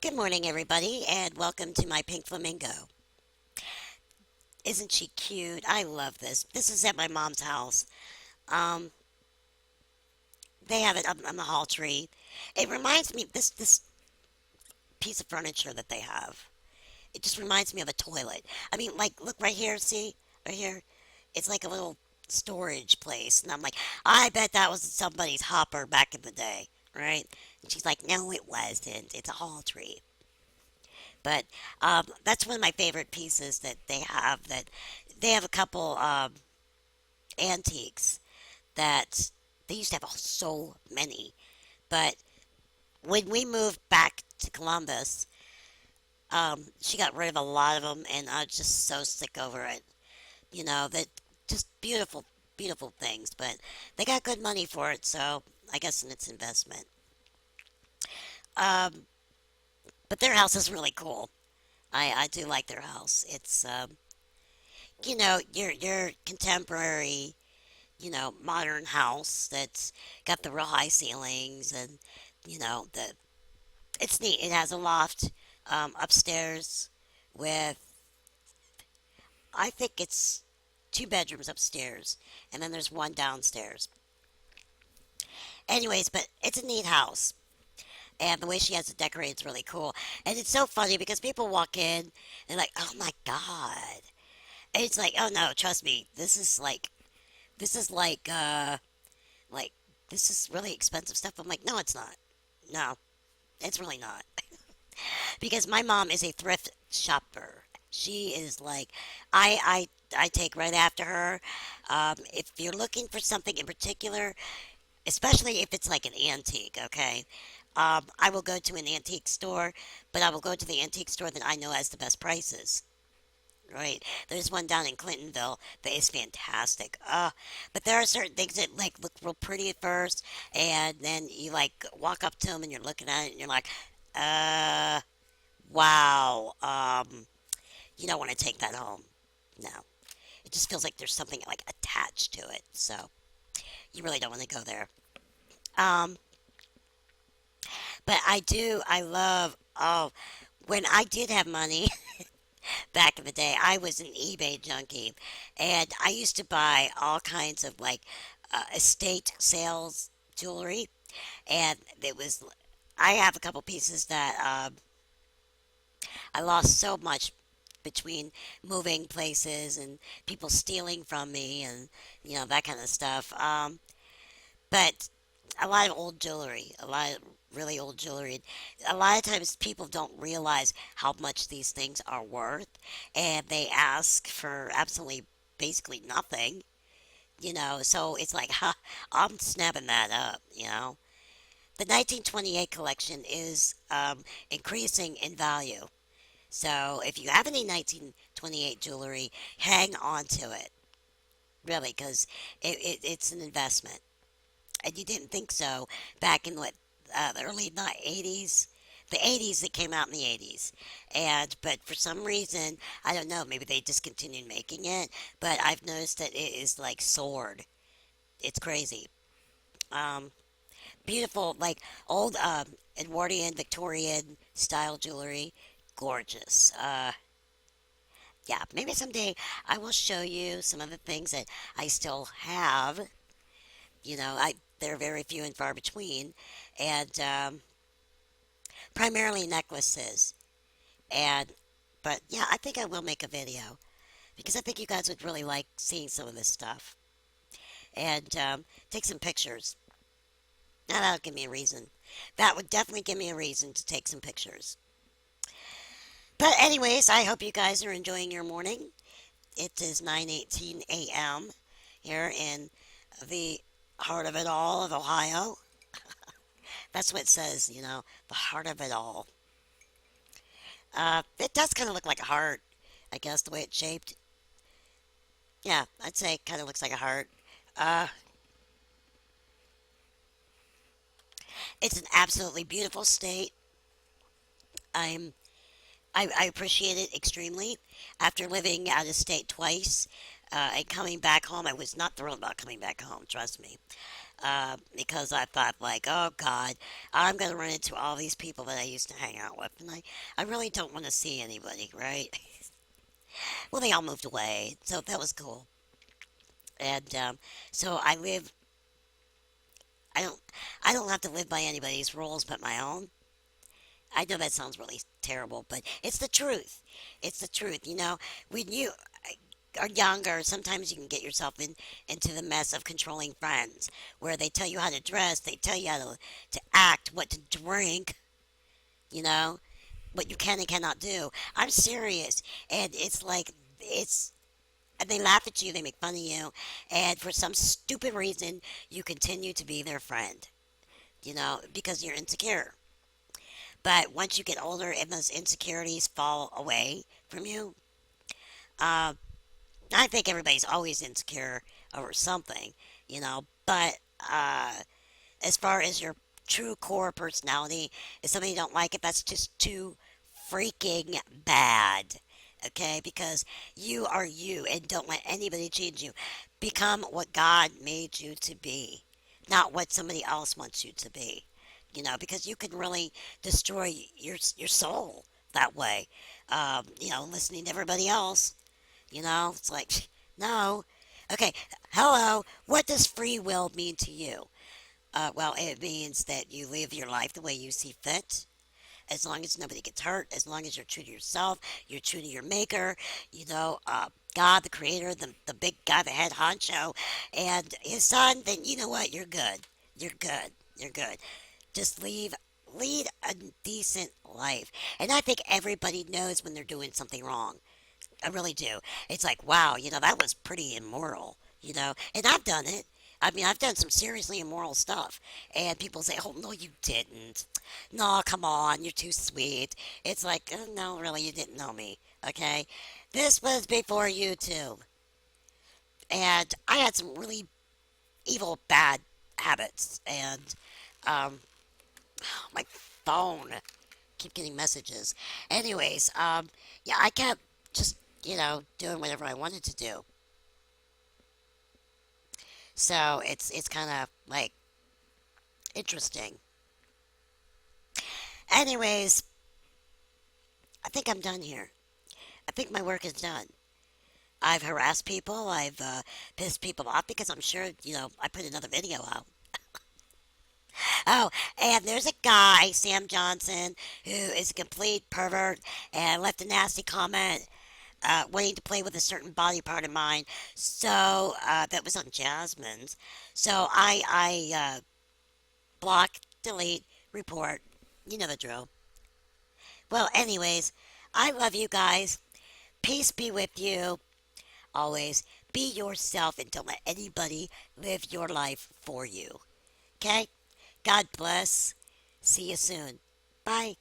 Good morning, everybody, and welcome to my pink flamingo. Isn't she cute? I love this. This is at my mom's house. Um, they have it up on the hall tree. It reminds me this piece of furniture that they have. It just reminds me of a toilet. I mean, like, look right here. See right here. It's like a little storage place, and I'm like, I bet that was somebody's hopper back in the day, right? And she's like, No, it wasn't. It's a hall tree. But that's one of my favorite pieces that they have. That they have a couple antiques that they used to have so many. But when we moved back to Columbus, she got rid of a lot of them, and I was just so sick over it. That just beautiful, beautiful things. But they got good money for it, so I guess in its investment. Um, but their house is really cool. I do like their house. It's your contemporary, modern house that's got the real high ceilings and the it's neat. It has a loft upstairs with I think it's two bedrooms upstairs and then there's one downstairs. Anyways, but it's a neat house. And the way she has it decorated is really cool. And it's so funny because people walk in and like, oh my God. And it's like, oh no, trust me, this is like this is really expensive stuff. I'm like, no, it's not. No, it's really not. Because my mom is a thrift shopper. She is like, I take right after her. If you're looking for something in particular, especially if it's like an antique, okay, I will go to an antique store, but I will go to the antique store that I know has the best prices. Right. There's one down in Clintonville that is fantastic. But there are certain things that like look real pretty at first, and then you like walk up to them and you're looking at it and you're like, uh, wow. You don't want to take that home. No. It just feels like there's something like attached to it. So you really don't want to go there. Um, but I love, when I did have money back in the day, I was an eBay junkie. And I used to buy all kinds of like estate sales jewelry. And I have a couple pieces that I lost so much between moving places and people stealing from me and that kind of stuff. But a lot of old jewelry, a lot of really old jewelry. A lot of times people don't realize how much these things are worth, and they ask for absolutely basically nothing. So it's like, ha, I'm snapping that up. The 1928 collection is increasing in value. So if you have any 1928 jewelry, hang on to it, really, because it's an investment. And you didn't think so back in the early not 80s. The 80s, it came out in the 80s. But for some reason, I don't know, maybe they discontinued making it, but I've noticed that it is like soared. It's crazy. Um, Beautiful, like old Edwardian, Victorian style jewelry. Gorgeous. Yeah, maybe someday I will show you some of the things that I still have. They're very few and far between, and primarily necklaces. And but yeah, I think I will make a video because I think you guys would really like seeing some of this stuff and take some pictures. Now that'll give me a reason. That would definitely give me a reason to take some pictures. But anyways, I hope you guys are enjoying your morning. It is 9:18 a.m. here in the heart of it all of Ohio. That's what it says, the heart of it all. It does kind of look like a heart, I guess, the way it's shaped. Yeah, I'd say it kind of looks like a heart. Uh, it's an absolutely beautiful state. I'm I appreciate it extremely. After living out of state twice and coming back home, I was not thrilled about coming back home. Trust me. because I thought like, oh God, I'm gonna run into all these people that I used to hang out with, and I really don't want to see anybody, right? Well, they all moved away, so that was cool. And so I don't, I don't have to live by anybody's rules but my own. I know that sounds really terrible, but it's the truth. It's the truth. When you are younger, sometimes you can get yourself into the mess of controlling friends, where they tell you how to dress, they tell you how to act, what to drink, you know, what you can and cannot do. I'm serious, and it's like it's. And they laugh at you, they make fun of you, and for some stupid reason, you continue to be their friend, because you're insecure. But once you get older and those insecurities fall away from you, uh, I think everybody's always insecure over something, but as far as your true core personality, if somebody you don't like it, that's just too freaking bad. Okay? Because you are you and don't let anybody change you. Become what God made you to be, not what somebody else wants you to be. Because you can really destroy your soul that way. Listening to everybody else. It's like, no. Okay, hello. What does free will mean to you? Well, it means that you live your life the way you see fit. As long as nobody gets hurt, as long as you're true to yourself, you're true to your maker, God, the creator, the big guy, the head honcho, and his son, then you know what? You're good. You're good. You're good. Just lead a decent life. And I think everybody knows when they're doing something wrong. I really do. It's like, wow, that was pretty immoral. And I've done it. I mean, I've done some seriously immoral stuff. And people say, oh, no, you didn't. No, come on, you're too sweet. It's like, no, really, you didn't know me. Okay? This was before YouTube. And I had some really evil, bad habits. And my phone keep getting messages. Anyways, yeah, I kept just, doing whatever I wanted to do. So it's kind of like interesting. Anyways, I think I'm done here. I think my work is done. I've harassed people. I've pissed people off because I'm sure, I put another video out. Oh, and there's a guy, Sam Johnson, who is a complete pervert and left a nasty comment wanting to play with a certain body part of mine. So that was on Jasmine's. So I block, delete, report. You know the drill. Well, anyways, I love you guys. Peace be with you. Always be yourself and don't let anybody live your life for you. Okay? God bless. See you soon. Bye.